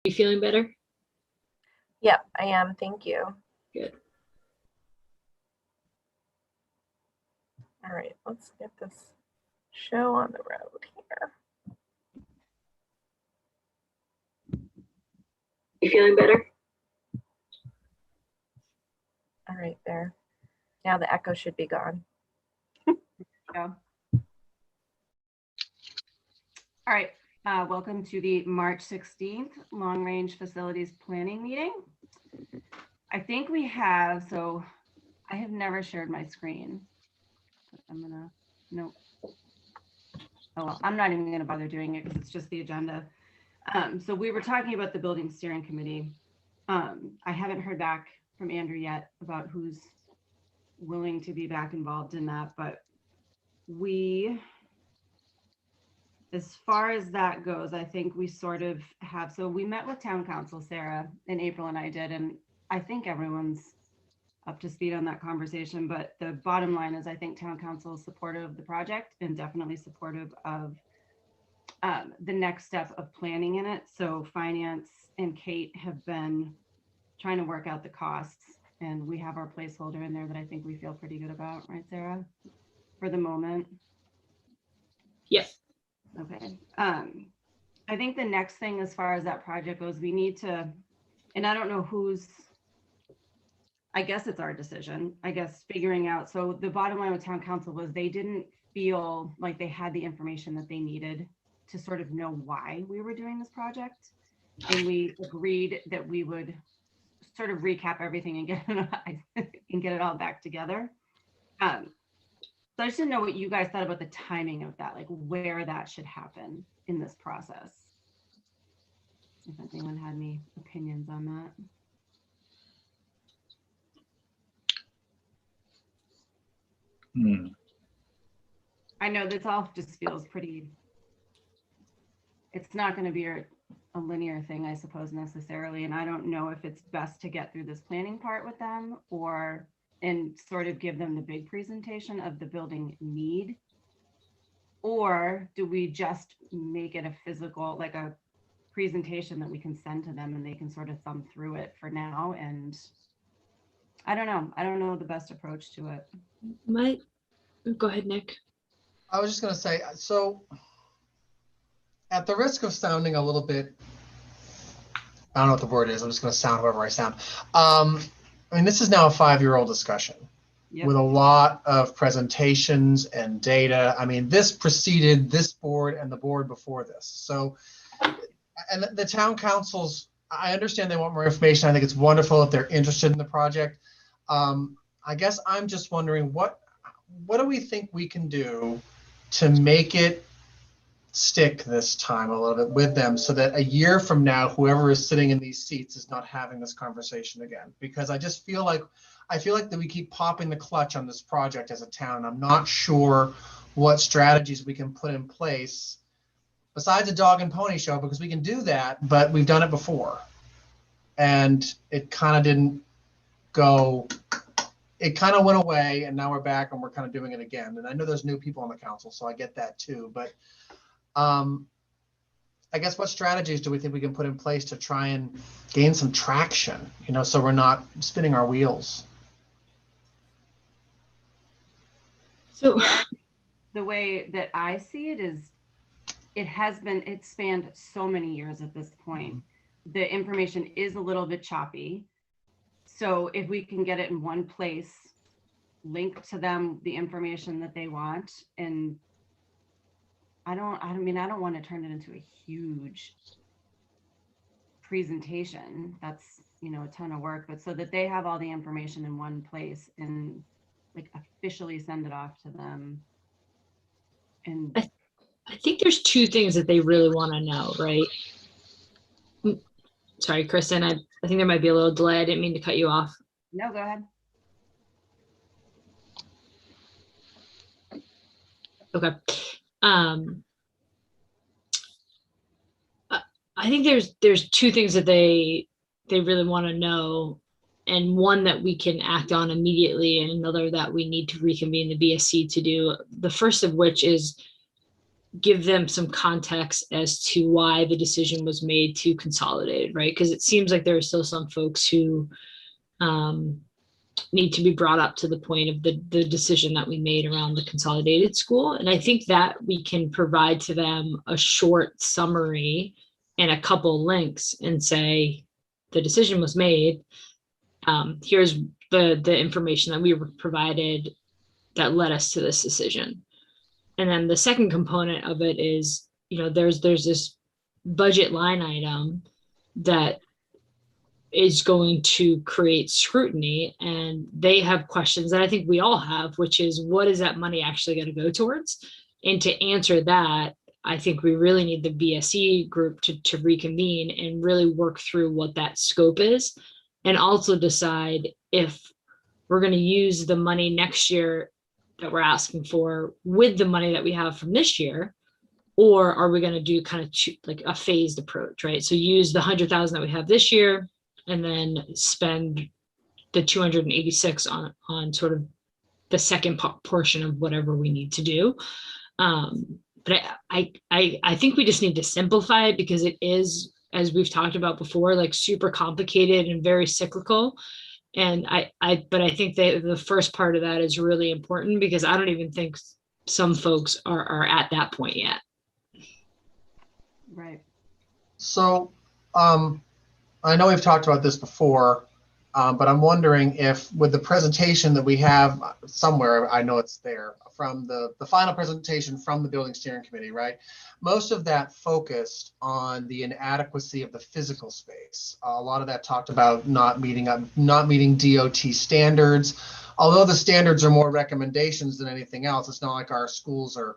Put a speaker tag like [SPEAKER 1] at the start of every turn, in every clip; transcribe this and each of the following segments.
[SPEAKER 1] you feeling better?
[SPEAKER 2] Yep, I am. Thank you.
[SPEAKER 1] Good.
[SPEAKER 2] All right, let's get this show on the road here.
[SPEAKER 1] You feeling better?
[SPEAKER 2] All right, there. Now the echo should be gone.
[SPEAKER 3] Yeah. All right, welcome to the March 16th Long Range Facilities Planning meeting. I think we have, so I have never shared my screen. I'm gonna, no. Oh, well, I'm not even gonna bother doing it because it's just the agenda. So we were talking about the Building Steering Committee. I haven't heard back from Andrew yet about who's willing to be back involved in that, but we, as far as that goes, I think we sort of have, so we met with town council, Sarah, in April, and I did, and I think everyone's up to speed on that conversation, but the bottom line is I think town council is supportive of the project and definitely supportive of the next step of planning in it. So finance and Kate have been trying to work out the costs, and we have our placeholder in there that I think we feel pretty good about, right, Sarah, for the moment?
[SPEAKER 1] Yes.
[SPEAKER 3] Okay. I think the next thing as far as that project goes, we need to, and I don't know who's, I guess it's our decision, I guess, figuring out. So the bottom line with town council was they didn't feel like they had the information that they needed to sort of know why we were doing this project. And we agreed that we would sort of recap everything and get it all back together. So I just didn't know what you guys thought about the timing of that, like where that should happen in this process. If anyone had any opinions on that. I know this all just feels pretty, it's not going to be a linear thing, I suppose, necessarily. And I don't know if it's best to get through this planning part with them and sort of give them the big presentation of the building need. Or do we just make it a physical, like a presentation that we can send to them and they can sort of thumb through it for now? And I don't know the best approach to it.
[SPEAKER 1] Go ahead, Nick.
[SPEAKER 4] I was just going to say, so at the risk of sounding a little bit, I don't know what the word is, I'm just going to sound however I sound. I mean, this is now a 5-year-old discussion. Yep. With a lot of presentations and data. I mean, this preceded this board and the board before this. So, and the town councils, I understand they want more information. I think it's wonderful if they're interested in the project. I guess I'm just wondering what do we think we can do to make it stick this time a little bit with them so that a year from now, whoever is sitting in these seats is not having this conversation again? Because I just feel like that we keep popping the clutch on this project as a town. I'm not sure what strategies we can put in place besides a dog and pony show, because we can do that, but we've done it before. And it kind of didn't go, it kind of went away, and now we're back and we're kind of doing it again. And I know there's new people on the council, so I get that too. But I guess what strategies do we think we can put in place to try and gain some traction, so we're not spinning our wheels?
[SPEAKER 1] So
[SPEAKER 3] the way that I see it is it spanned so many years at this point. The information is a little bit choppy. So if we can get it in one place, link to them the information that they want, and I don't want to turn it into a huge presentation. That's, a ton of work, but so that they have all the information in one place and like officially send it off to them. And
[SPEAKER 1] I think there's two things that they really want to know, right? Sorry, Kristen, I think there might be a little delay. I didn't mean to cut you off.
[SPEAKER 3] No, go ahead.
[SPEAKER 1] Okay. I think there's two things that they really want to know, and one that we can act on immediately, and another that we need to reconvene the BSC to do. The first of which is give them some context as to why the decision was made to consolidate, right? Because it seems like there are still some folks who need to be brought up to the point of the decision that we made around the consolidated school. And I think that we can provide to them a short summary and a couple links and say, the decision was made. Here's the information that we were provided that led us to this decision. And then the second component of it is, there's this budget line item that is going to create scrutiny, and they have questions that I think we all have, which is, what is that money actually going to go towards? And to answer that, I think we really need the BSE group to reconvene and really work through what that scope is, and also decide if we're going to use the money next year that we're asking for with the money that we have from this year, or are we going to do kind of like a phased approach, right? So use the 100,000 that we have this year and then spend the 286 on sort of the second portion of whatever we need to do. But I think we just need to simplify it, because it is, as we've talked about before, like super complicated and very cyclical. And but I think that the first part of that is really important, because I don't even think some folks are at that point yet.
[SPEAKER 3] Right.
[SPEAKER 4] So, I know we've talked about this before, but I'm wondering if, with the presentation that we have somewhere, I know it's there, from the final presentation from the Building Steering Committee, right? Most of that focused on the inadequacy of the physical space. A lot of that talked about not meeting DOT standards. Although the standards are more recommendations than anything else, it's not like our schools are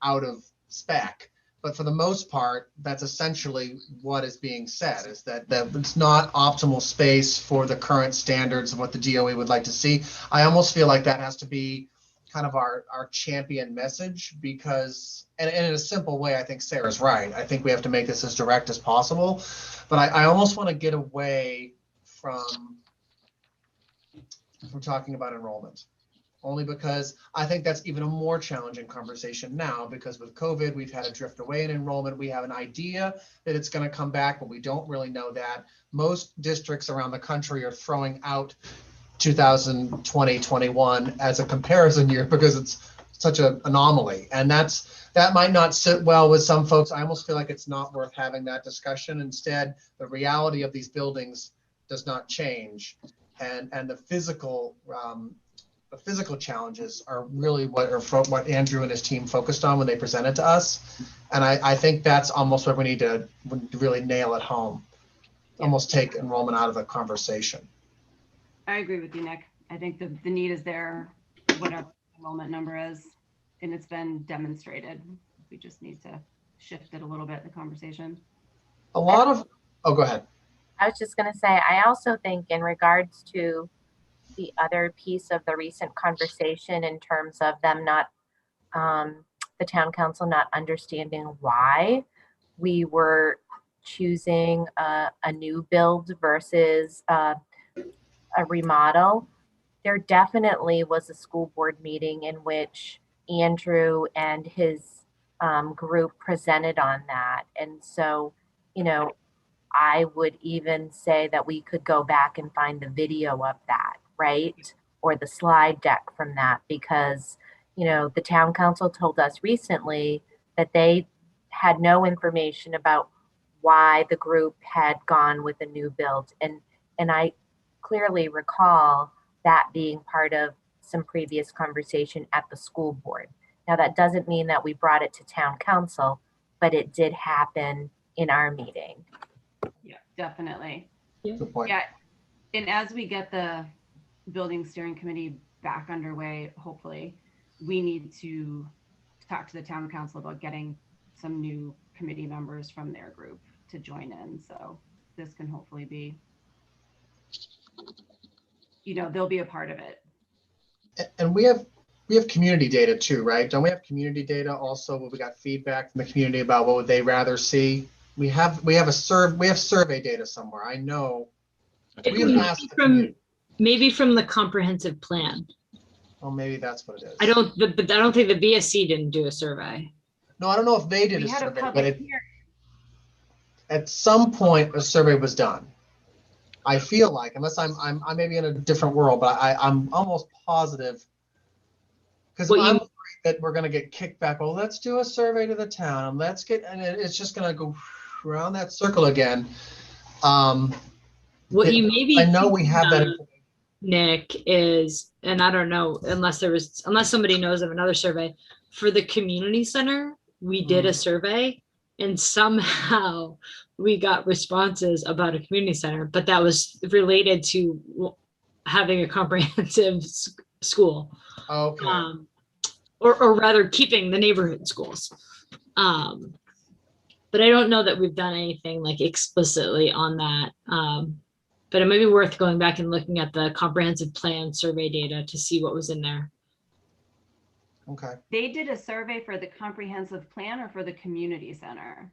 [SPEAKER 4] out of spec. But for the most part, that's essentially what is being said, is that it's not optimal space for the current standards of what the DOE would like to see. I almost feel like that has to be kind of our champion message, because, and in a simple way, I think Sarah's right. I think we have to make this as direct as possible. But I almost want to get away from talking about enrollment. Only because I think that's even a more challenging conversation now, because with COVID, we've had a drift away in enrollment. We have an idea that it's going to come back, but we don't really know that. Most districts around the country are throwing out 2020-21 as a comparison year because it's such an anomaly. And that might not sit well with some folks. I almost feel like it's not worth having that discussion. Instead, the reality of these buildings does not change. And the physical challenges are really what Andrew and his team focused on when they presented to us. And I think that's almost what we need to really nail at home, almost take enrollment out of the conversation.
[SPEAKER 3] I agree with you, Nick. I think the need is there, whatever the enrollment number is, and it's been demonstrated. We just need to shift it a little bit, the conversation.
[SPEAKER 4] Oh, go ahead.
[SPEAKER 2] I was just going to say, I also think in regards to the other piece of the recent conversation, in terms of them not, the town council not understanding why we were choosing a new build versus a remodel. There definitely was a school board meeting in which Andrew and his group presented on that. And so, I would even say that we could go back and find the video of that, right? Or the slide deck from that, because, the town council told us recently that they had no information about why the group had gone with a new build. And I clearly recall that being part of some previous conversation at the school board. Now, that doesn't mean that we brought it to town council, but it did happen in our meeting.
[SPEAKER 3] Yeah, definitely.
[SPEAKER 4] Good point.
[SPEAKER 3] Yeah. And as we get the Building Steering Committee back underway, hopefully, we need to talk to the town council about getting some new committee members from their group to join in. So this can hopefully be, they'll be a part of it.
[SPEAKER 4] And we have community data too, right? Don't we have community data also where we got feedback from the community about what would they rather see? We have survey data somewhere. I know.
[SPEAKER 1] Maybe from the comprehensive plan.
[SPEAKER 4] Well, maybe that's what it is.
[SPEAKER 1] But I don't think the BSC didn't do a survey.
[SPEAKER 4] No, I don't know if they did a
[SPEAKER 3] We had a
[SPEAKER 4] survey, but
[SPEAKER 3] public hearing.
[SPEAKER 4] at some point a survey was done. I feel like, unless I may be in a different world, but I'm almost positive. Because
[SPEAKER 1] What
[SPEAKER 4] I'm
[SPEAKER 1] you
[SPEAKER 4] worried that we're gonna get kicked back. Well, let's do a survey to the town. And it's just gonna go around that circle again.
[SPEAKER 1] what you may be
[SPEAKER 4] I know we
[SPEAKER 1] thinking
[SPEAKER 4] have that.
[SPEAKER 1] of, Nick, is, and I don't know, unless somebody knows of another survey, for the community center, we did a survey and somehow we got responses about a community center, but that was related to having a comprehensive school.
[SPEAKER 4] Okay.
[SPEAKER 1] Or rather keeping the neighborhood schools. But I don't know that we've done anything like explicitly on that. But it may be worth going back and looking at the comprehensive plan survey data to see what was in there.
[SPEAKER 4] Okay.
[SPEAKER 3] They did a survey for the comprehensive plan or for the community center?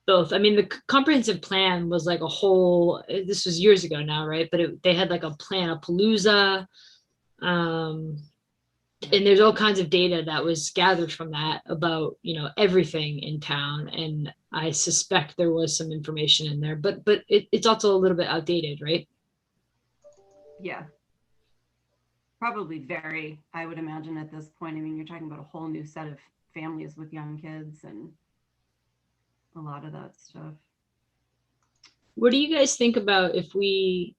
[SPEAKER 1] Both. I mean, the comprehensive plan was like a whole, this was years ago now, right? But they had like a plan, a palooza. And there's all kinds of data that was gathered from that about, everything in town. And I suspect there was some information in there, but it's also a little bit outdated, right?
[SPEAKER 3] Yeah. Probably very, I would imagine at this point. I mean, you're talking about a whole new set of families with young kids and a lot of that stuff.
[SPEAKER 1] What do you guys think about if we,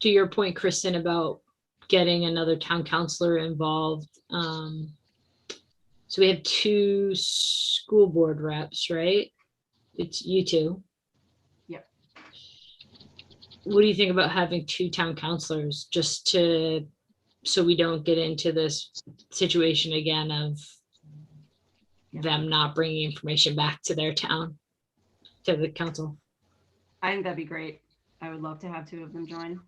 [SPEAKER 1] to your point, Kristen, about getting another town councilor involved? So we have 2 school board reps, right? It's you two.
[SPEAKER 3] Yep.
[SPEAKER 1] What do you think about having 2 town councilors so we don't get into this situation again of them not bringing information back to their town, to the council?
[SPEAKER 3] I think that'd be great. I would love to have 2 of them join.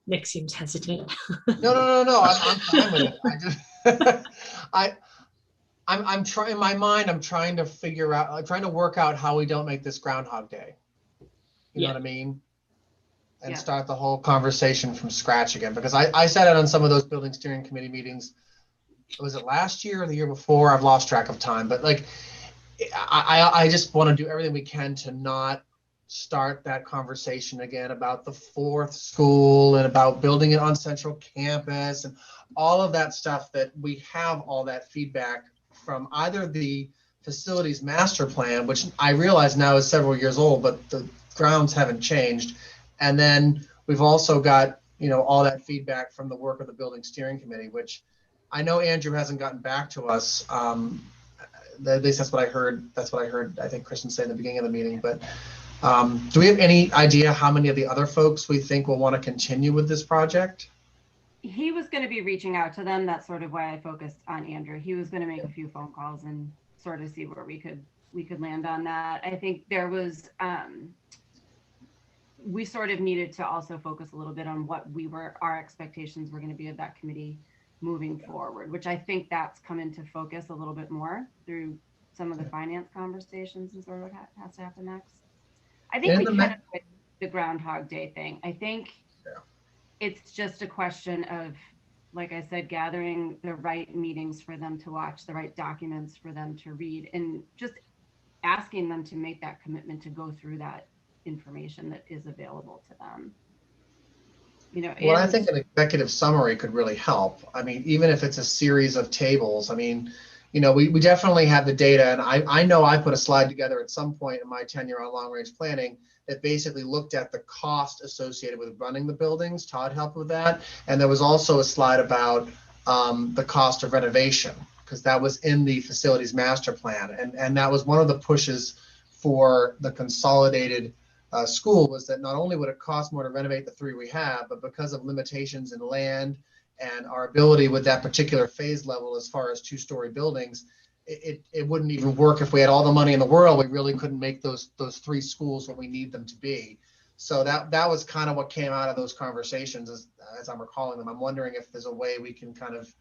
[SPEAKER 1] Nick seems hesitant.
[SPEAKER 4] No. I'm fine with it. I'm trying in my mind. I'm trying to figure out. I'm trying to work out how we don't make this Groundhog Day. You know
[SPEAKER 1] Yeah.
[SPEAKER 4] what I mean? And
[SPEAKER 3] Yeah.
[SPEAKER 4] start the whole conversation from scratch again. Because I sat in on some of those building steering committee meetings. Was it last year or the year before? I've lost track of time. But like, I just want to do everything we can to not start that conversation again about the 4th school and about building it on central campus and all of that stuff, that we have all that feedback from either the facilities master plan, which I realize now is several years old, but the grounds haven't changed. And then we've also got, all that feedback from the work of the building steering committee, which I know Andrew hasn't gotten back to us. At least that's what I heard. That's what I heard, I think Kristen said in the beginning of the meeting. But do we have any idea how many of the other folks we think will want to continue with this project?
[SPEAKER 3] He was going to be reaching out to them. That's sort of why I focused on Andrew. He was going to make a few phone calls and sort of see where we could land on that. I think there was, we sort of needed to also focus a little bit on what our expectations were going to be of that committee moving forward, which I think that's come into focus a little bit more through some of the finance conversations and sort of what has to happen next. I think we kind of put the Groundhog Day thing. I think it's just a question of, like I said, gathering the right meetings for them to watch, the right documents for them to read, and just asking them to make that commitment to go through that information that is available to them.
[SPEAKER 4] Well, I think an executive summary could really help. I mean, even if it's a series of tables, I mean, we definitely have the data. And I know I put a slide together at some point in my tenure on long range planning that basically looked at the cost associated with running the buildings. Todd helped with that. And there was also a slide about the cost of renovation, because that was in the facilities master plan. And that was one of the pushes for the consolidated school, was that not only would it cost more to renovate the 3 we have, but because of limitations in land and our ability with that particular phase level as far as 2-story buildings, it wouldn't even work if we had all the money in the world. We really couldn't make those 3 schools what we need them to be. So that was kind of what came out of those conversations as I'm recalling them. I'm wondering if there's a way we can kind of,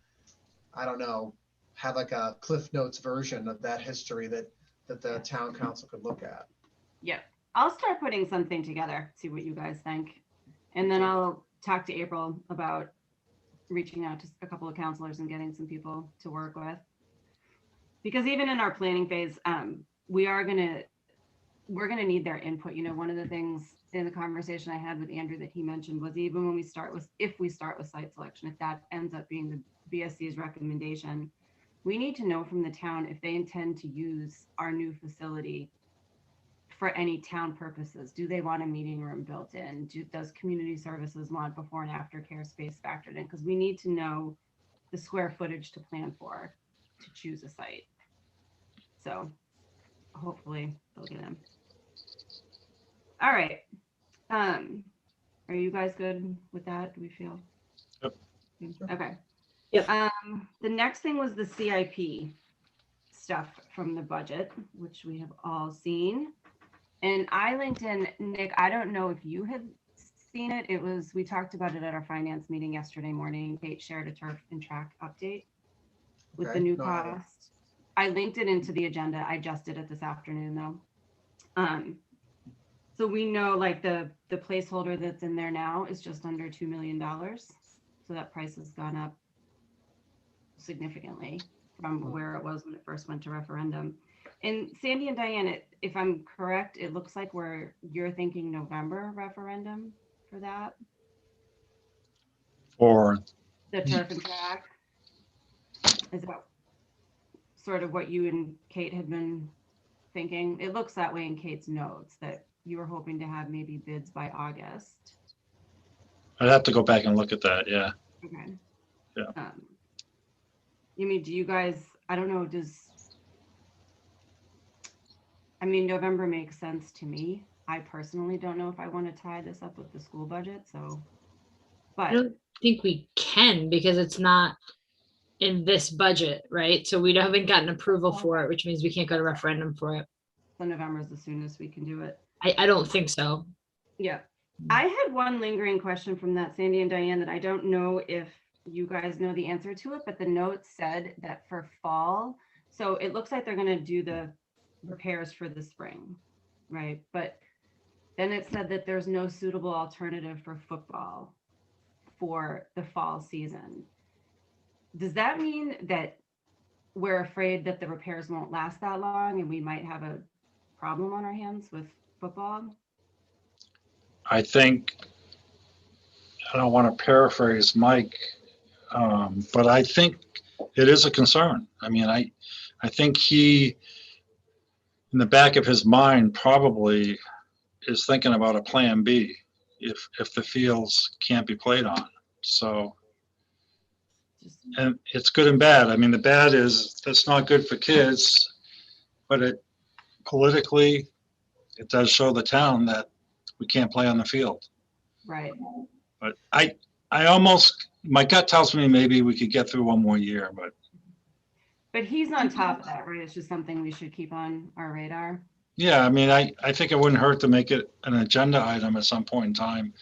[SPEAKER 4] I don't know, have like a Cliff Notes version of that history that the town council could look at.
[SPEAKER 3] Yeah, I'll start putting something together, see what you guys think. And then I'll talk to April about reaching out to a couple of counselors and getting some people to work with. Because even in our planning phase, we're gonna need their input. You know, one of the things in the conversation I had with Andrew that he mentioned was even when if we start with site selection, if that ends up being the BSC's recommendation, we need to know from the town if they intend to use our new facility for any town purposes. Do they want a meeting room built in? Does community services want before and after care space factored in? Because we need to know the square footage to plan for to choose a site. So hopefully they'll get in. All right. Are you guys good with that? Do we feel?
[SPEAKER 5] Yep.
[SPEAKER 3] Okay.
[SPEAKER 1] Yep.
[SPEAKER 3] The next thing was the CIP stuff from the budget, which we have all seen. And I linked in, Nick, I don't know if you had seen it. We talked about it at our finance meeting yesterday morning. Kate shared a turf and track update with the
[SPEAKER 4] Okay.
[SPEAKER 3] new
[SPEAKER 4] No, I haven't.
[SPEAKER 3] cost. I linked it into the agenda. I just did it this afternoon though. So we know like the placeholder that's in there now is just under $2 million. So that price has gone up significantly from where it was when it first went to referendum. And Sandy and Diane, if I'm correct, it looks like you're thinking November referendum for that,
[SPEAKER 5] Or
[SPEAKER 3] the turf and track. Is that sort of what you and Kate had been thinking? It looks that way in Kate's notes that you were hoping to have maybe bids by August.
[SPEAKER 5] I'd have to go back and look at that. Yeah.
[SPEAKER 3] Okay.
[SPEAKER 5] Yeah.
[SPEAKER 3] You mean, do you guys, I don't know, November makes sense to me. I personally don't know if I want to tie this up with the school budget, so.
[SPEAKER 1] I
[SPEAKER 3] But
[SPEAKER 1] don't think we can because it's not in this budget, right? So we haven't gotten approval for it, which means we can't go to referendum for it.
[SPEAKER 3] so November is the soonest we can do it.
[SPEAKER 1] I don't think so.
[SPEAKER 3] Yeah. I had one lingering question from that, Sandy and Diane, that I don't know if you guys know the answer to it, but the note said that for fall, so it looks like they're going to do the repairs for the spring, right? But then it said that there's no suitable alternative for football for the fall season. Does that mean that we're afraid that the repairs won't last that long and we might have a problem on our hands with football?
[SPEAKER 5] I think, I don't want to paraphrase Mike, but I think it is a concern. I mean, I think he, in the back of his mind, probably is thinking about a plan B if the fields can't be played on. So, and it's good and bad. I mean, the bad is that's not good for kids, but it politically, it does show the town that we can't play on the field.
[SPEAKER 3] Right.
[SPEAKER 5] But my gut tells me maybe we could get through one more year,
[SPEAKER 3] But he's on top of that, right? It's just something we should keep on our radar.
[SPEAKER 5] yeah, I mean, I think it wouldn't hurt to make it an agenda item at some point in time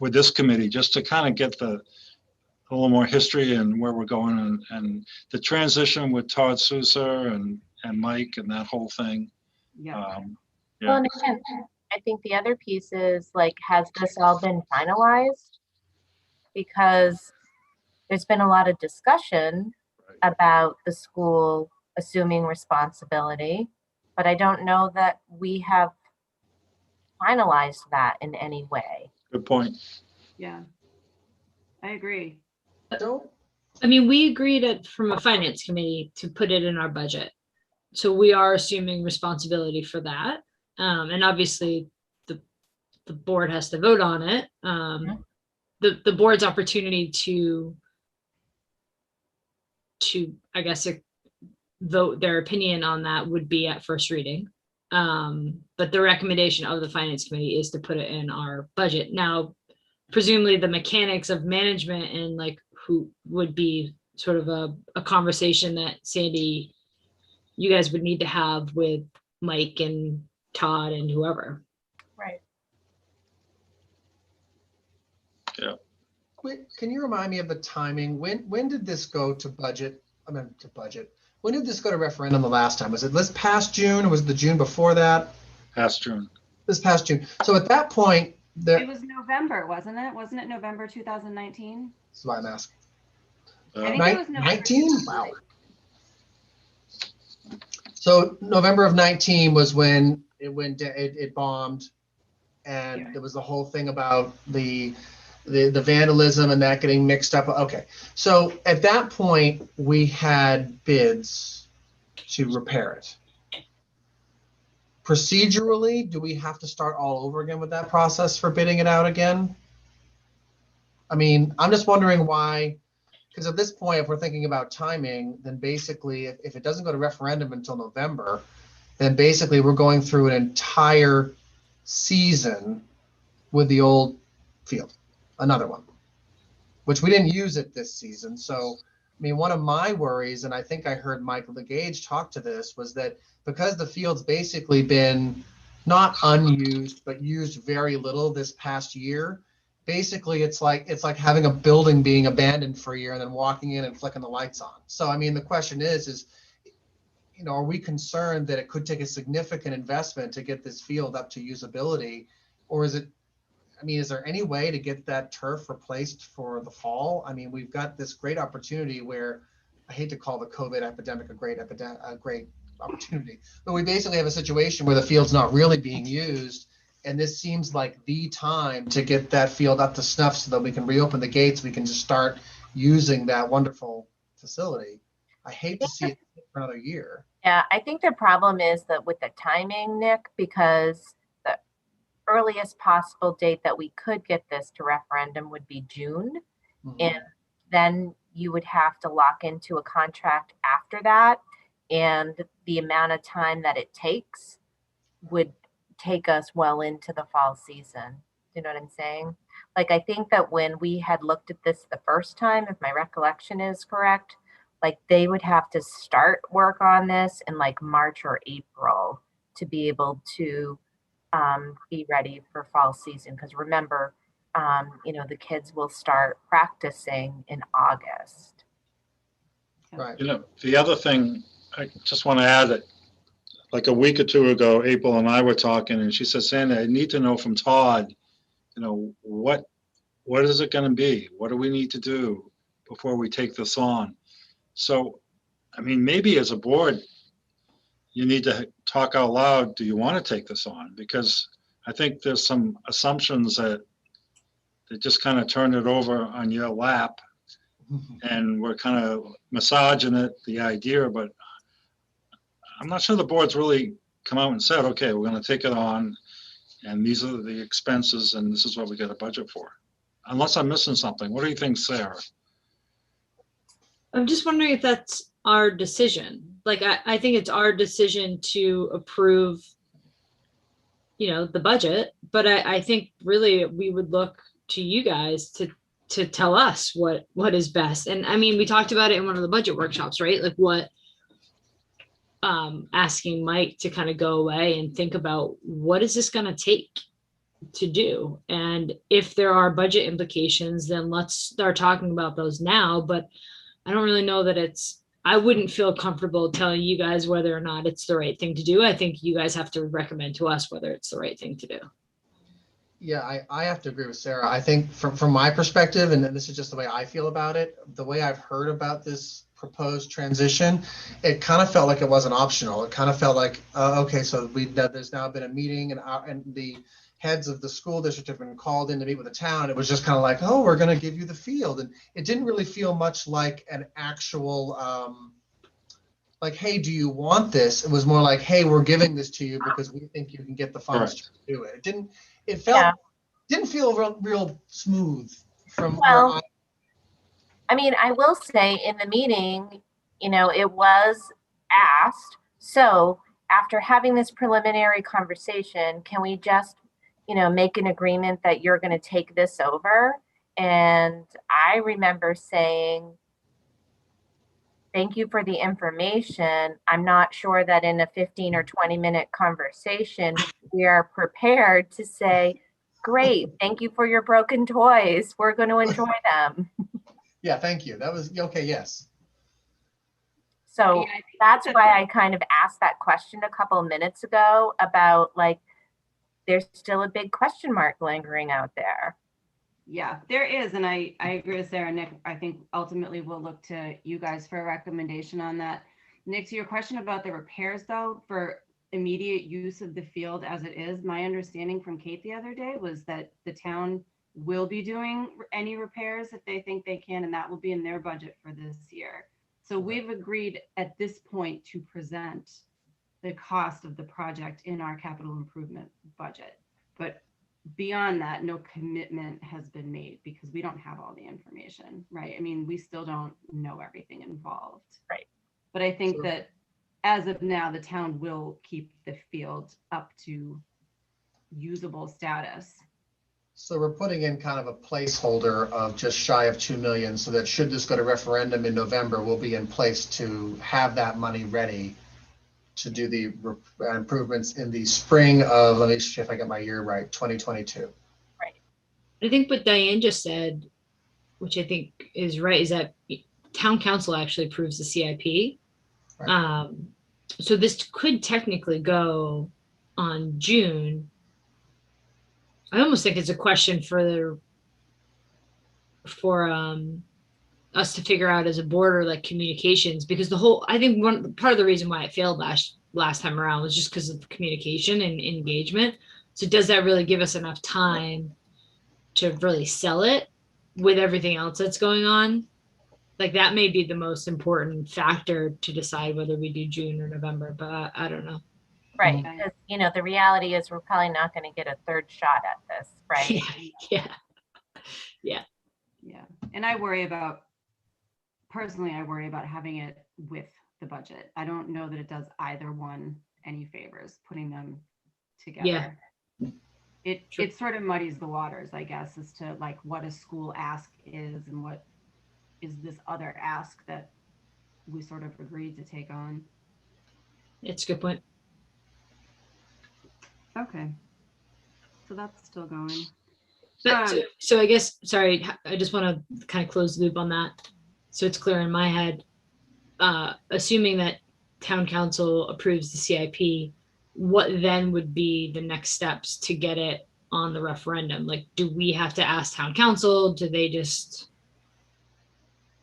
[SPEAKER 5] with this committee, just to kind of get a little more history and where we're going and the transition with Todd Sousa and Mike and that whole thing.
[SPEAKER 3] Yeah.
[SPEAKER 2] Well,
[SPEAKER 5] Yeah,
[SPEAKER 2] and again, I think the other piece is like, has this all been finalized? Because there's been a lot of discussion about the school assuming responsibility, but I don't know that we have finalized that in any way.
[SPEAKER 5] good point.
[SPEAKER 3] Yeah. I agree.
[SPEAKER 4] Don't,
[SPEAKER 1] I mean, we agreed from a finance committee to put it in our budget. So we are assuming responsibility for that. And obviously the board has to vote on it. The board's opportunity to I guess vote their opinion on that would be at first reading. But the recommendation of the finance committee is to put it in our budget. Now, presumably the mechanics of management and like who would be sort of a conversation that Sandy, you guys would need to have with Mike and Todd and whoever.
[SPEAKER 2] Right.
[SPEAKER 4] can you remind me of the timing? When did this go to budget? I mean, to budget. When did this go to referendum the last time? Was it this past June or was it the June before that?
[SPEAKER 5] Past June.
[SPEAKER 4] This past June. So at that point, there,
[SPEAKER 3] It was November, wasn't it? Wasn't it November 2019?
[SPEAKER 4] that's why I'm asking.
[SPEAKER 3] I think
[SPEAKER 5] Uh,
[SPEAKER 3] it was November
[SPEAKER 4] 19?
[SPEAKER 3] 2019.
[SPEAKER 4] Wow. So November of 19 was when it bombed, and
[SPEAKER 3] Yeah.
[SPEAKER 4] there was the whole thing about the vandalism and that getting mixed up. Okay, so at that point we had bids to repair it. Procedurally, do we have to start all over again with that process for bidding it out again? I mean, I'm just wondering why, because at this point, if we're thinking about timing, then basically, if it doesn't go to referendum until November, then basically we're going through an entire season with the old field, another one, which we didn't use it this season. So, I mean, one of my worries, and I think I heard Michael DeGage talk to this, was that because the field's basically been not unused, but used very little this past year, basically it's like having a building being abandoned for a year and then walking in and flicking the lights on. So, I mean, the question is, are we concerned that it could take a significant investment to get this field up to usability? Or is there any way to get that turf replaced for the fall? I mean, we've got this great opportunity where, I hate to call the COVID epidemic a great opportunity, but we basically have a situation where the field's not really being used. And this seems like the time to get that field up to snuff so that we can reopen the gates. We can just start using that wonderful facility. I hate to see it for another year.
[SPEAKER 2] Yeah, I think the problem is that with the timing, Nick, because the earliest possible date that we could get this to referendum would be June.
[SPEAKER 4] Mhm.
[SPEAKER 2] And then you would have to lock into a contract after that. And the amount of time that it takes would take us well into the fall season. You know what I'm saying? Like, I think that when we had looked at this the first time, if my recollection is correct, like they would have to start work on this in like March or April to be able to be ready for fall season. Because remember, the kids will start practicing in August.
[SPEAKER 4] Right.
[SPEAKER 5] The other thing, I just want to add that, like a week or two ago, April and I were talking, and she said, Sandy, I need to know from Todd, what is it going to be? What do we need to do before we take this on? So, I mean, maybe as a board, you need to talk out loud. Do you want to take this on? Because I think there's some assumptions that just kind of turn it over on your lap, and we're kind of massaging the idea, but I'm not sure the board's really come out and said, okay, we're going to take it on, and these are the expenses, and this is what we got a budget for. Unless I'm missing something. What do you think, Sarah?
[SPEAKER 1] I'm just wondering if that's our decision. Like, I think it's our decision to approve, the budget, but I think really we would look to you guys to tell us what is best. And I mean, we talked about it in one of the budget workshops, right? Like asking Mike to kind of go away and think about what is this going to take to do, and if there are budget implications, then let's start talking about those now. But I don't really know that I wouldn't feel comfortable telling you guys whether or not it's the right thing to do. I think you guys have to recommend to us whether it's the right thing to do.
[SPEAKER 4] Yeah, I have to agree with Sarah. I think from my perspective, and this is just the way I feel about it, the way I've heard about this proposed transition, it kind of felt like it wasn't optional. It kind of felt like, okay, so there's now been a meeting, and the heads of the school district have been called in to meet with the town. It was just kind of like, oh, we're going to give you the field. And it didn't really feel much like an actual, like, hey, do you want this? It was more like, hey, we're giving this to you because we think you can get the funds to do it. It didn't feel real smooth from
[SPEAKER 2] Well,
[SPEAKER 4] where
[SPEAKER 2] I mean, I will say in the meeting, it was asked. So after having this preliminary conversation, can we just, make an agreement that you're going to take this over? And I remember saying, thank you for the information. I'm not sure that in a 15 or 20-minute conversation, we are prepared to say, great, thank you for your broken toys. We're going to enjoy them.
[SPEAKER 4] Yeah, thank you. That was okay. Yes.
[SPEAKER 2] So
[SPEAKER 3] Yeah, I think
[SPEAKER 2] that's why I kind of asked that question a couple of minutes ago about, like, there's still a big question mark lingering out there.
[SPEAKER 3] Yeah, there is. And I agree with Sarah. Nick, I think ultimately we'll look to you guys for a recommendation on that. Nick, to your question about the repairs though, for immediate use of the field as it is, my understanding from Kate the other day was that the town will be doing any repairs if they think they can, and that will be in their budget for this year. So we've agreed at this point to present the cost of the project in our capital improvement budget. But beyond that, no commitment has been made because we don't have all the information, right? I mean, we still don't know everything involved.
[SPEAKER 2] Right.
[SPEAKER 3] But I think
[SPEAKER 4] Sure.
[SPEAKER 3] that as of now, the town will keep the field up to usable status.
[SPEAKER 4] So we're putting in kind of a placeholder of just shy of 2 million, so that should this go to referendum in November, we'll be in place to have that money ready to do the improvements in the spring of, let me see if I get my year right, 2022.
[SPEAKER 1] I think what Diane just said, which I think is right, is that town council actually approves the CIP.
[SPEAKER 4] Right.
[SPEAKER 1] So this could technically go on June. I almost think it's a question for us to figure out as a board, or like communications, because I think part of the reason why it failed last time around was just because of communication and engagement. So does that really give us enough time to really sell it with everything else that's going on? Like that may be the most important factor to decide whether we do June or November, but I don't know.
[SPEAKER 2] Right,
[SPEAKER 3] Okay.
[SPEAKER 2] because, the reality is we're probably not going to get a third shot at this, right?
[SPEAKER 1] Yeah.
[SPEAKER 3] Yeah. And personally, I worry about having it with the budget. I don't know that it does either one any favors, putting them together. It sort of muddies the waters, I guess, as to like what a school ask is and what is this other ask that we sort of agreed to take on.
[SPEAKER 1] It's a good point.
[SPEAKER 3] Okay. So that's still going.
[SPEAKER 1] But so I guess, sorry, I just want to kind of close the loop on that. So it's clear in my head, assuming that town council approves the CIP, what then would be the next steps to get it on the referendum? Like, do we have to ask town council? Do they just,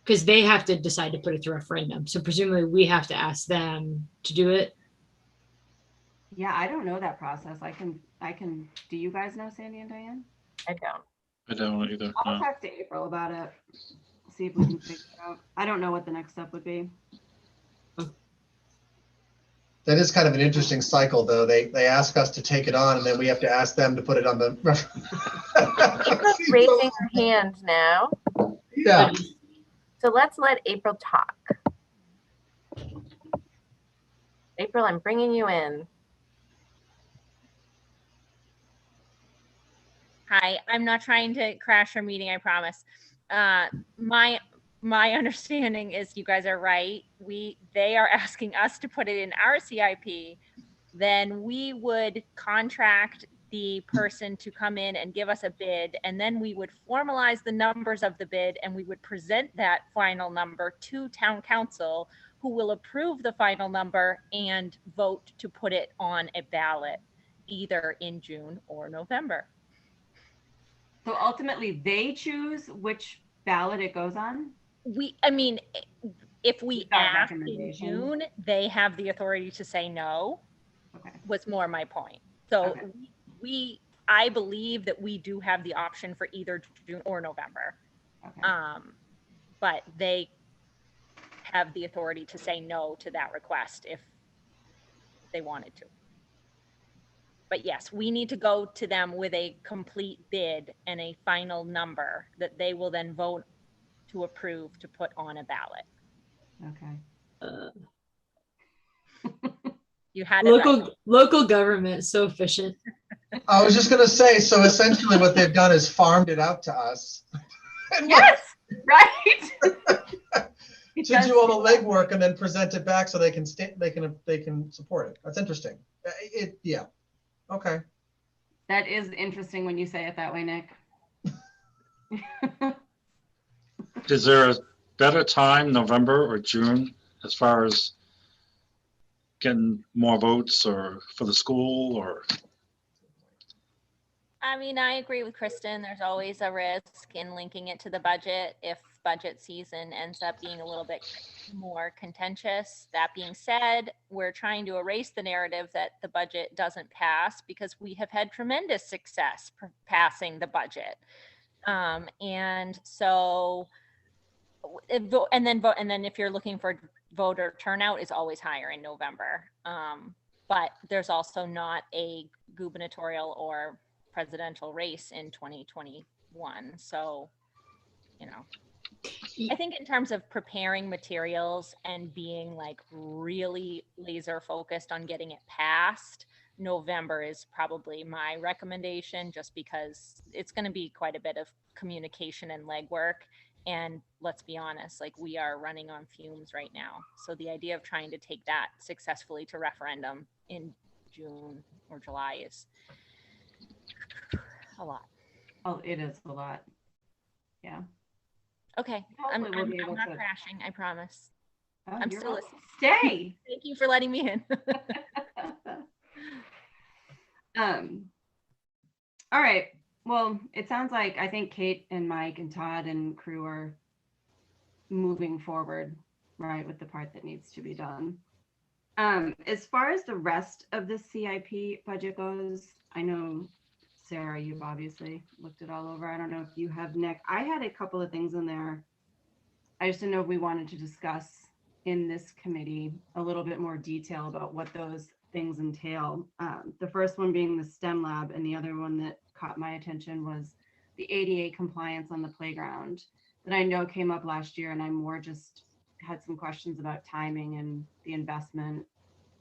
[SPEAKER 1] because they have to decide to put it to referendum. So presumably we have to ask them to do it.
[SPEAKER 3] Yeah, I don't know that process. I can, do you guys know, Sandy and Diane?
[SPEAKER 2] I don't.
[SPEAKER 5] I don't either.
[SPEAKER 3] I'll
[SPEAKER 5] No.
[SPEAKER 3] talk to April about it. See if we can figure it out. I don't know what the next step would be.
[SPEAKER 4] That is kind of an interesting cycle, though. They ask us to take it on, and then we have to ask them to put it on the.
[SPEAKER 2] April's raising her hand now.
[SPEAKER 4] Yeah.
[SPEAKER 2] So let's let April talk. April, I'm bringing you in.
[SPEAKER 6] Hi, I'm not trying to crash our meeting, I promise. My understanding is you guys are right. They are asking us to put it in our CIP. Then we would contract the person to come in and give us a bid, and then we would formalize the numbers of the bid, and we would present that final number to town council, who will approve the final number and vote to put it on a ballot, either in June or November.
[SPEAKER 3] So ultimately, they choose which ballot it goes on?
[SPEAKER 6] If we
[SPEAKER 3] Without
[SPEAKER 6] ask in
[SPEAKER 3] recommendation.
[SPEAKER 6] June, they have the authority to say no,
[SPEAKER 3] Okay.
[SPEAKER 6] was more my point. So
[SPEAKER 3] Okay.
[SPEAKER 6] I believe that we do have the option for either June or November.
[SPEAKER 3] Okay.
[SPEAKER 6] But they have the authority to say no to that request if they wanted to. But yes, we need to go to them with a complete bid and a final number that they will then vote to approve to put on a ballot.
[SPEAKER 3] Okay.
[SPEAKER 6] You had it right.
[SPEAKER 1] Local government, so efficient.
[SPEAKER 4] I was just gonna say, so essentially what they've done is farmed it out to us.
[SPEAKER 3] Yes, right.
[SPEAKER 4] To do all the legwork and then present it back so they can support it. That's interesting. Yeah. Okay.
[SPEAKER 3] That is interesting when you say it that way, Nick.
[SPEAKER 5] Is there a better time, November or June, as far as getting more votes or for the school or?
[SPEAKER 6] I mean, I agree with Kristen. There's always a risk in linking it to the budget if budget season ends up being a little bit more contentious. That being said, we're trying to erase the narrative that the budget doesn't pass because we have had tremendous success passing the budget. And so, and then if you're looking for voter turnout is always higher in November. But there's also not a gubernatorial or presidential race in 2021. So, you know, I think in terms of preparing materials and being like really laser focused on getting it passed, November is probably my recommendation, just because it's going to be quite a bit of communication and legwork. And let's be honest, like we are running on fumes right now. So the idea of trying to take that successfully to referendum in June or July is a lot.
[SPEAKER 3] Oh, it is a lot. Yeah.
[SPEAKER 6] Okay, I'm
[SPEAKER 3] Hopefully we'll be able
[SPEAKER 6] not
[SPEAKER 3] to-
[SPEAKER 6] crashing, I promise.
[SPEAKER 3] Oh,
[SPEAKER 6] I'm
[SPEAKER 3] you're
[SPEAKER 6] still
[SPEAKER 3] welcome.
[SPEAKER 6] listening.
[SPEAKER 3] Stay.
[SPEAKER 6] Thank you for letting me in.
[SPEAKER 3] All right. Well, it sounds like I think Kate and Mike and Todd and crew are moving forward, right, with the part that needs to be done. As far as the rest of the CIP budget goes, I know, Sarah, you've obviously looked it all over. I don't know if you have, Nick. I had a couple of things in there. I just didn't know if we wanted to discuss in this committee a little bit more detail about what those things entail. The first one being the STEM lab, and the other one that caught my attention was the ADA compliance on the playground that I know came up last year, and I more just had some questions about timing and the investment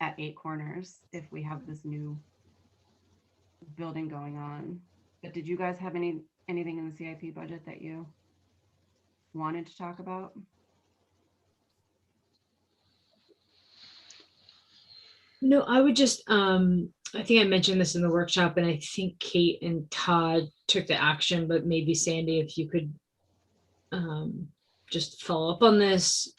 [SPEAKER 3] at Eight Corners if we have this new building going on. But did you guys have anything in the CIP budget that you wanted to talk about?
[SPEAKER 1] No, I would just, I think I mentioned this in the workshop, and I think Kate and Todd took the action, but maybe Sandy, if you could just follow up on this.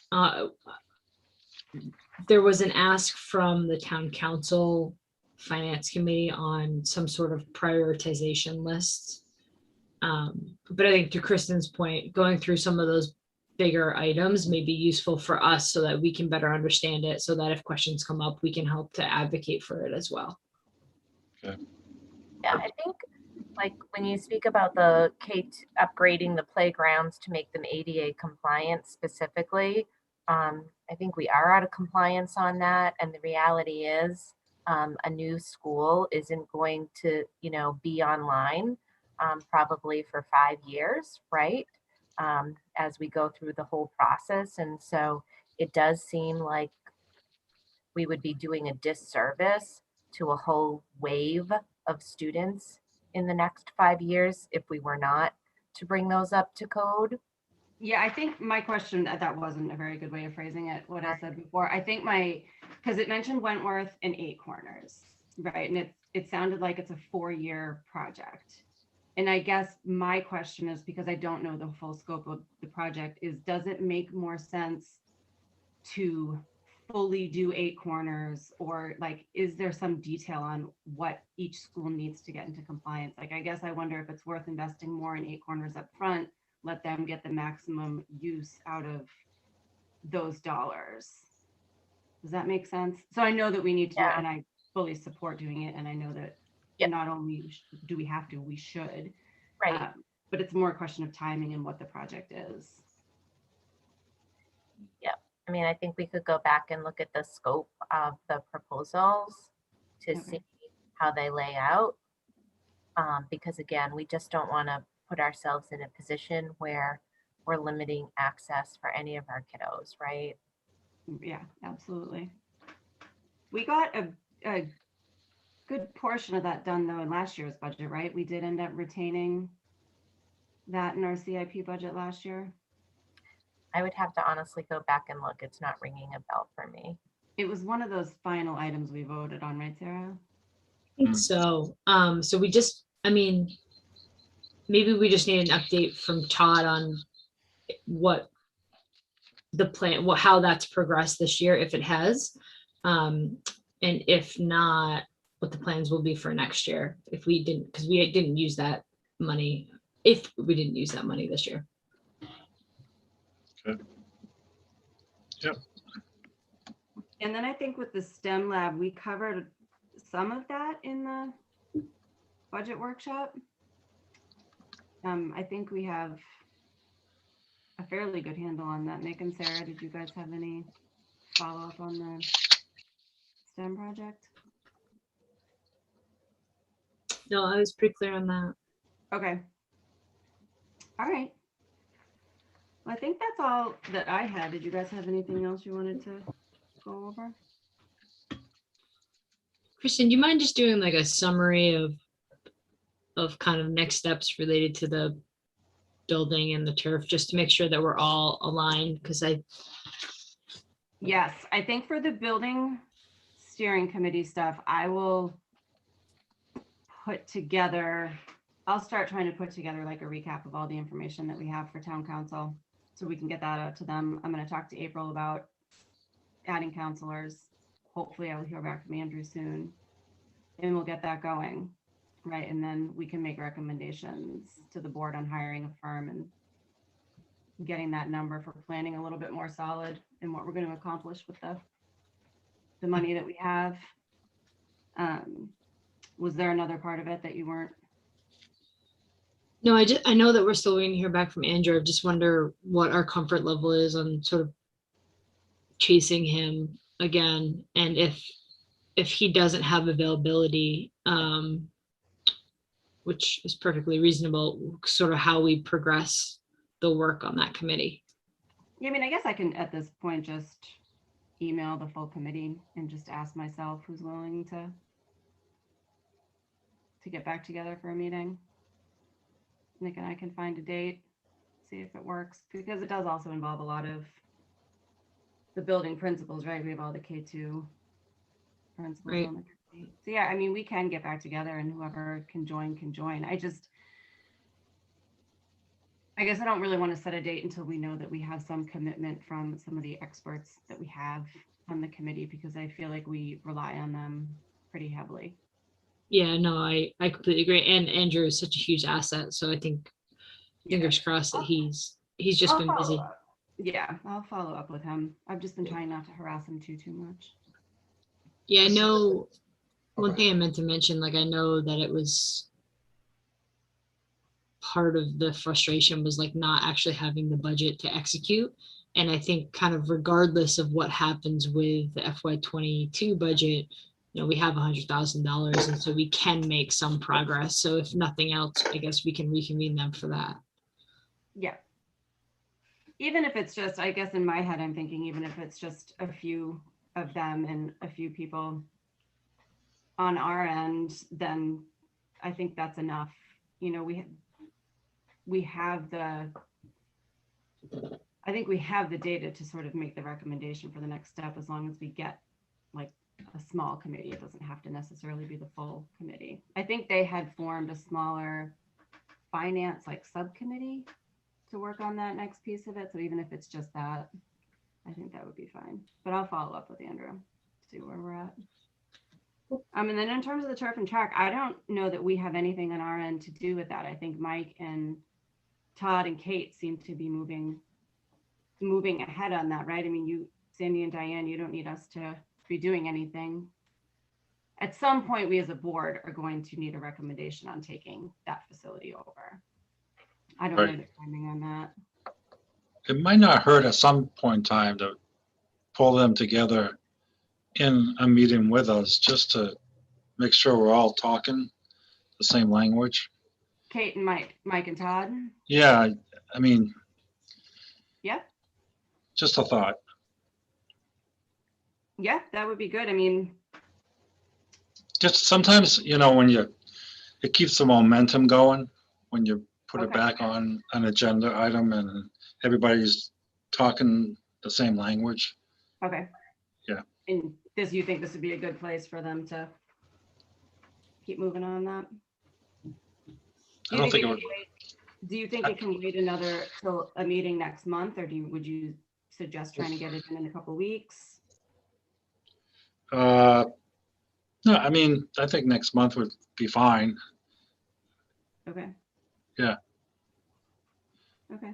[SPEAKER 1] There was an ask from the town council finance committee on some sort of prioritization list. But I think to Kristen's point, going through some of those bigger items may be useful for us so that we can better understand it, so that if questions come up, we can help to advocate for it as well.
[SPEAKER 2] Yeah, I think like when you speak about the Kate upgrading the playgrounds to make them ADA compliant specifically, I think we are out of compliance on that. And the reality is a new school isn't going to, you know, be online probably for 5 years, right? As we go through the whole process. And so it does seem like we would be doing a disservice to a whole wave of students in the next 5 years if we were not to bring those up to code.
[SPEAKER 3] Yeah, I think my question, that wasn't a very good way of phrasing it, what I said before. I think because it mentioned Wentworth and Eight Corners, right? And it sounded like it's a 4-year project. And I guess my question is, because I don't know the full scope of the project, is does it make more sense to fully do Eight Corners, or like, is there some detail on what each school needs to get into compliance? Like, I guess I wonder if it's worth investing more in Eight Corners up front, let them get the maximum use out of those dollars. Does that make sense? So I know that we need to,
[SPEAKER 2] Yeah.
[SPEAKER 3] and I fully support doing it. And I know that
[SPEAKER 2] Yep.
[SPEAKER 3] not only do we have to, we should.
[SPEAKER 2] Right.
[SPEAKER 3] But it's more a question of timing and what the project is.
[SPEAKER 2] I mean, I think we could go back and look at the scope of the proposals to
[SPEAKER 3] Okay.
[SPEAKER 2] see how they lay out. Because again, we just don't want to put ourselves in a position where we're limiting access for any of our kiddos, right?
[SPEAKER 3] Yeah, absolutely. We got a good portion of that done though in last year's budget, right? We did end up retaining that in our CIP budget last year.
[SPEAKER 2] I would have to honestly go back and look. It's not ringing a bell for me.
[SPEAKER 3] It was one of those final items we voted on, right, Sarah?
[SPEAKER 1] I think so. So we just, I mean, maybe we just need an update from Todd on what the plan, how that's progressed this year, if it has. And if not, what the plans will be for next year if we didn't, because we didn't use that money, if we didn't use that money this year.
[SPEAKER 3] And then I think with the STEM lab, we covered some of that in the budget workshop. I think we have a fairly good handle on that. Nick and Sarah, did you guys have any follow-up on the STEM project?
[SPEAKER 1] No, I was pretty clear on that.
[SPEAKER 3] Okay. All right. Well, I think that's all that I had. Did you guys have anything else you wanted to go over?
[SPEAKER 1] Kristen, do you mind just doing like a summary of kind of next steps related to the building and the turf, just to make sure that we're all aligned? Because
[SPEAKER 3] Yes, I think for the building steering committee stuff, I will put together, I'll start trying to put together like a recap of all the information that we have for town council, so we can get that out to them. I'm going to talk to April about adding counselors. Hopefully I will hear back from Andrew soon, and we'll get that going. Right, and then we can make recommendations to the board on hiring a firm and getting that number for planning a little bit more solid in what we're going to accomplish with the money that we have. Was there another part of it that you weren't?
[SPEAKER 1] no, I know that we're still waiting to hear back from Andrew. I just wonder what our comfort level is on sort of chasing him again, and if he doesn't have availability, which is perfectly reasonable, sort of how we progress the work on that committee.
[SPEAKER 3] Yeah, I mean, I guess I can at this point just email the full committee and just ask myself who's willing to get back together for a meeting. Nick and I can find a date, see if it works, because it does also involve a lot of the building principals, right? We have all the K2 principals
[SPEAKER 1] Right.
[SPEAKER 3] on the committee. So yeah, I mean, we can get back together and whoever can join can join. I guess I don't really want to set a date until we know that we have some commitment from some of the experts that we have on the committee, because I feel like we rely on them pretty heavily.
[SPEAKER 1] Yeah, no, I completely agree. And Andrew is such a huge asset. So I think fingers crossed that he's just
[SPEAKER 3] I'll
[SPEAKER 1] been
[SPEAKER 3] follow
[SPEAKER 1] busy.
[SPEAKER 3] up. Yeah, I'll follow up with him. I've just been trying not to harass him too much.
[SPEAKER 1] Yeah, I know. One
[SPEAKER 4] Okay.
[SPEAKER 1] thing I meant to mention, like I know that it was part of the frustration was like not actually having the budget to execute. And I think kind of regardless of what happens with the FY22 budget, you know, we have $100,000, and so we can make some progress. So if nothing else, I guess we can reconvene them for that.
[SPEAKER 3] Yeah. Even if it's just, I guess in my head, I'm thinking, even if it's just a few of them and a few people on our end, then I think that's enough. You know, we have the, I think we have the data to sort of make the recommendation for the next step, as long as we get like a small committee. It doesn't have to necessarily be the full committee. I think they had formed a smaller finance like subcommittee to work on that next piece of it. So even if it's just that, I think that would be fine. But I'll follow up with Andrew, see where we're at. And then in terms of the turf and track, I don't know that we have anything on our end to do with that. I think Mike and Todd and Kate seem to be moving ahead on that, right? I mean, you, Sandy and Diane, you don't need us to be doing anything. At some point, we as a board are going to need a recommendation on taking that facility over. I don't know
[SPEAKER 5] Right.
[SPEAKER 3] the timing on that.
[SPEAKER 5] It might not hurt at some point in time to pull them together in a meeting with us, just to make sure we're all talking the same language.
[SPEAKER 3] Kate and Mike and Todd.
[SPEAKER 5] Yeah, I mean,
[SPEAKER 3] Yeah,
[SPEAKER 5] just a thought.
[SPEAKER 3] yeah, that would be good. I mean,
[SPEAKER 5] Just sometimes, you know, when it keeps the momentum going, when you put it
[SPEAKER 3] Okay.
[SPEAKER 5] back on an agenda item and everybody's talking the same language.
[SPEAKER 3] okay.
[SPEAKER 5] Yeah.
[SPEAKER 3] And you think this would be a good place for them to keep moving on that?
[SPEAKER 5] I don't think it
[SPEAKER 3] can
[SPEAKER 5] would-
[SPEAKER 3] wait- Do you think it can wait till a meeting next month, or would you suggest trying to get it in a couple weeks?
[SPEAKER 5] No, I mean, I think next month would be fine.
[SPEAKER 3] Okay.
[SPEAKER 5] Yeah.
[SPEAKER 3] Okay.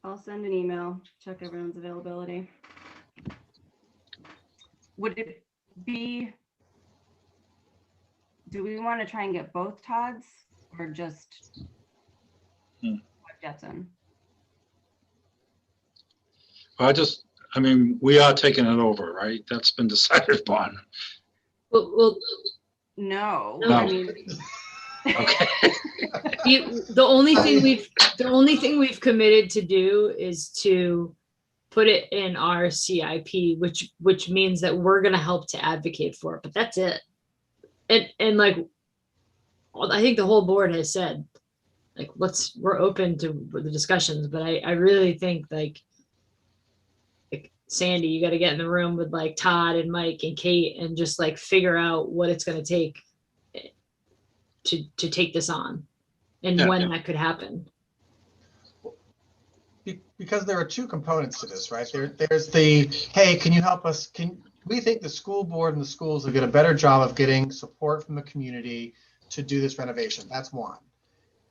[SPEAKER 3] I'll send an email, check everyone's availability. Would it be, do we want to try and get both Todds or just Jetson?
[SPEAKER 5] I mean, we are taking it over, right? That's been decided upon.
[SPEAKER 1] Well,
[SPEAKER 3] No,
[SPEAKER 1] No.
[SPEAKER 3] I mean,
[SPEAKER 5] Okay.
[SPEAKER 1] the only thing we've committed to do is to put it in our CIP, which means that we're gonna help to advocate for it, but that's it. And like, I think the whole board has said, like, we're open to the discussions, but I really think like Sandy, you gotta get in the room with like Todd and Mike and Kate and just like figure out what it's gonna take to take this on and
[SPEAKER 5] Yeah.
[SPEAKER 1] when that could happen.
[SPEAKER 4] Because there are two components to this, right? There's the, hey, can you help us? We think the school board and the schools will get a better job of getting support from the community to do this renovation. That's one.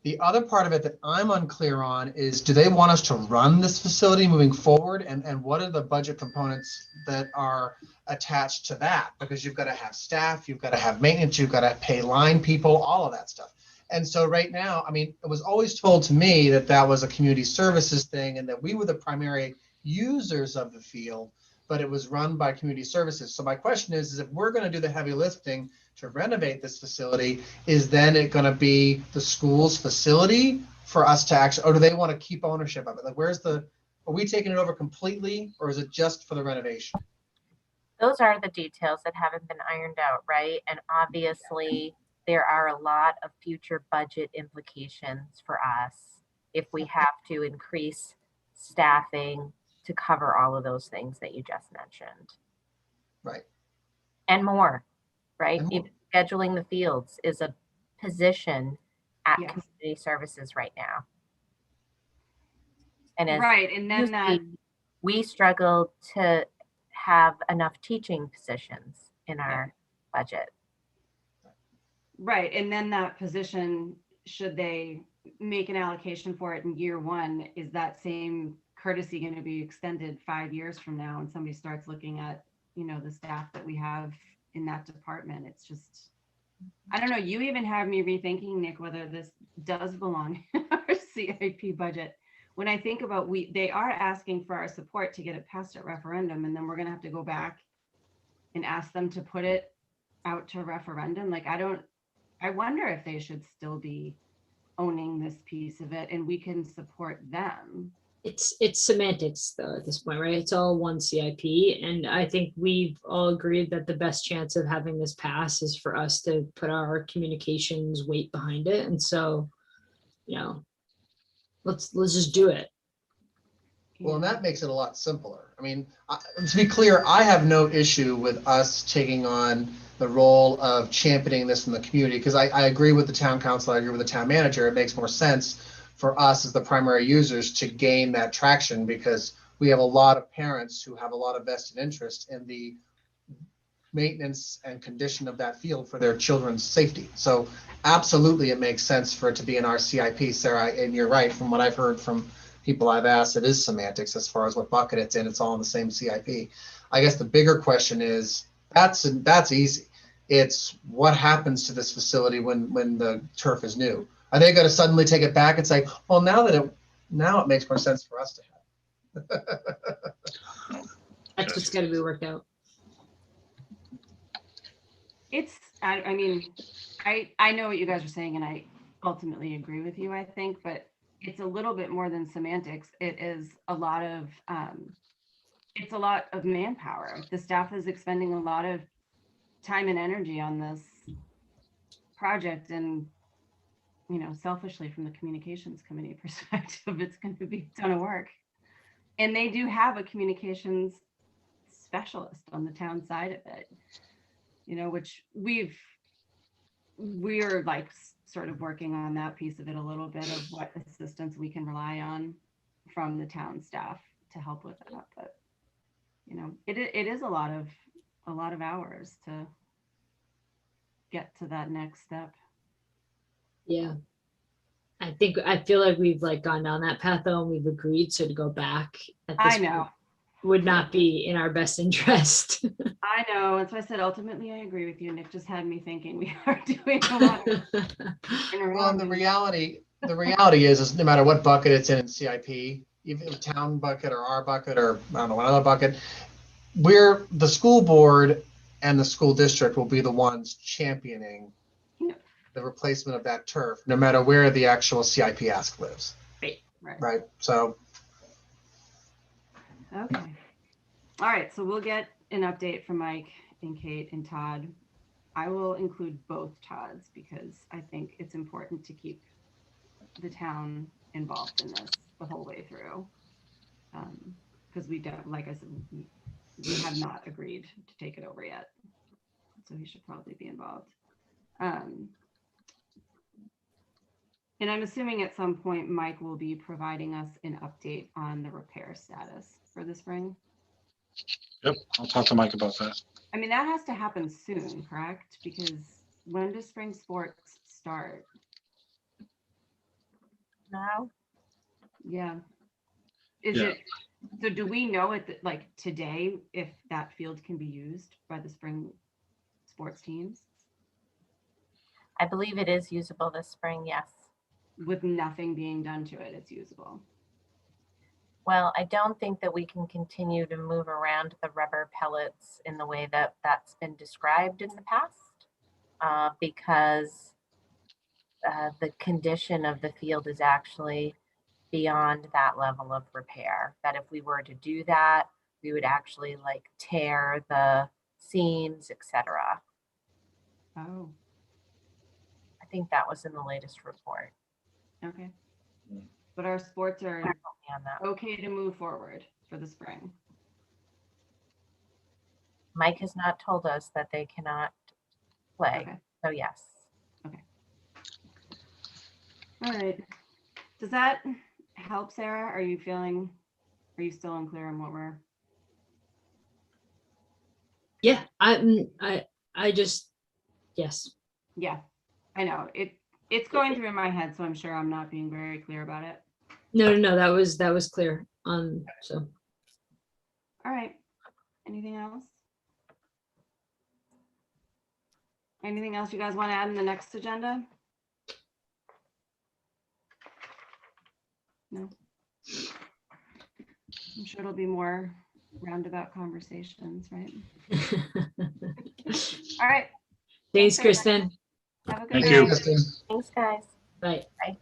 [SPEAKER 4] The other part of it that I'm unclear on is, do they want us to run this facility moving forward? And what are the budget components that are attached to that? Because you've got to have staff, you've got to have maintenance, you've got to pay line people, all of that stuff. And so right now, I mean, it was always told to me that that was a community services thing and that we were the primary users of the field, but it was run by community services. So my question is if we're going to do the heavy lifting to renovate this facility, is then it going to be the school's facility for us to actually, or do they want to keep ownership of it? Like, are we taking it over completely, or is it just for the renovation?
[SPEAKER 2] Those are the details that haven't been ironed out, right? And obviously, there are a lot of future budget implications for us if we have to increase staffing to cover all of those things that you just mentioned.
[SPEAKER 4] Right.
[SPEAKER 2] And more, right?
[SPEAKER 4] And more.
[SPEAKER 2] Even scheduling the fields is a position at
[SPEAKER 3] Yes.
[SPEAKER 2] community services right now. And as
[SPEAKER 3] right, and then that,
[SPEAKER 2] we struggle to have enough teaching positions in our budget.
[SPEAKER 3] right, and then that position, should they make an allocation for it in year one, is that same courtesy going to be extended 5 years from now and somebody starts looking at, you know, the staff that we have in that department? It's just, I don't know, you even have me rethinking, Nick, whether this does belong in our CIP budget. When I think about, they are asking for our support to get it passed at referendum, and then we're going to have to go back and ask them to put it out to referendum. Like, I wonder if they should still be owning this piece of it and we can support them.
[SPEAKER 1] It's semantics though at this point, right? It's all one CIP. And I think we've all agreed that the best chance of having this pass is for us to put our communications weight behind it. And so, you know, let's just do it.
[SPEAKER 4] Well, and that makes it a lot simpler. I mean, to be clear, I have no issue with us taking on the role of championing this in the community, because I agree with the town council, I agree with the town manager. It makes more sense for us as the primary users to gain that traction, because we have a lot of parents who have a lot of vested interest in the maintenance and condition of that field for their children's safety. So absolutely, it makes sense for it to be in our CIP, Sarah, and you're right, from what I've heard from people I've asked, it is semantics as far as what bucket it's in. It's all in the same CIP. I guess the bigger question is, that's easy. It's what happens to this facility when the turf is new. Are they going to suddenly take it back and say, well, now it makes more sense for us to have?
[SPEAKER 1] That's what's got to be worked out.
[SPEAKER 3] I mean, I know what you guys are saying, and I ultimately agree with you, I think, but it's a little bit more than semantics. It is a lot of, it's a lot of manpower. The staff is expending a lot of time and energy on this project, and, you know, selfishly from the communications committee perspective, it's going to be a ton of work. And they do have a communications specialist on the town side of it, you know, which we're like sort of working on that piece of it a little bit, of what assistance we can rely on from the town staff to help with that. But, you know, it is a lot of a lot of hours to get to that next step.
[SPEAKER 1] Yeah. I feel like we've like gone down that path though, and we've agreed. So to go back at this
[SPEAKER 3] I know.
[SPEAKER 1] point would not be in our best interest.
[SPEAKER 3] I know. That's why I said ultimately I agree with you. Nick just had me thinking we are doing a lot of
[SPEAKER 4] Well, and the reality is no matter what bucket it's in CIP, even the town bucket or our bucket or I don't know, another bucket, the school board and the school district will be the ones championing
[SPEAKER 3] Yeah.
[SPEAKER 4] the replacement of that turf, no matter where the actual CIP ask lives.
[SPEAKER 3] Right.
[SPEAKER 4] Right. So
[SPEAKER 3] Okay. All right. So we'll get an update from Mike and Kate and Todd. I will include both Todds because I think it's important to keep the town involved in this the whole way through. Because we don't, like I said, we have not agreed to take it over yet. So he should probably be involved. And I'm assuming at some point, Mike will be providing us an update on the repair status for the spring.
[SPEAKER 5] Yep, I'll talk to Mike about that.
[SPEAKER 3] I mean, that has to happen soon, correct? Because when does spring sports start?
[SPEAKER 2] Now,
[SPEAKER 3] Yeah. Is
[SPEAKER 5] Yeah.
[SPEAKER 3] it, so do we know it like today if that field can be used by the spring sports teams
[SPEAKER 2] I believe it is usable this spring, yes.
[SPEAKER 3] with nothing being done to it? It's usable.
[SPEAKER 2] Well, I don't think that we can continue to move around the rubber pellets in the way that that's been described in the past, because the condition of the field is actually beyond that level of repair. That if we were to do that, we would actually like tear the seams, etc.
[SPEAKER 3] Oh,
[SPEAKER 2] I think that was in the latest report.
[SPEAKER 3] okay. But our sports are
[SPEAKER 2] On that.
[SPEAKER 3] okay to move forward for the spring.
[SPEAKER 2] Mike has not told us that they cannot play.
[SPEAKER 3] Okay.
[SPEAKER 2] So yes.
[SPEAKER 3] All right. Does that help, Sarah? Are you still unclear on what we're?
[SPEAKER 1] Yeah, I just, yes.
[SPEAKER 3] Yeah, I know it's going through my head, so I'm sure I'm not being very clear about it.
[SPEAKER 1] No, that was clear. So
[SPEAKER 3] All right. Anything else? Anything else you guys want to add in the next agenda? No. I'm sure it'll be more roundabout conversations, right? All right.
[SPEAKER 1] thanks,
[SPEAKER 3] Thanks, everybody.
[SPEAKER 1] Kristen.
[SPEAKER 3] Have a good
[SPEAKER 5] Thank
[SPEAKER 3] night.
[SPEAKER 5] you.
[SPEAKER 4] Kristen,
[SPEAKER 2] Thanks, guys.
[SPEAKER 1] Bye.
[SPEAKER 2] Bye.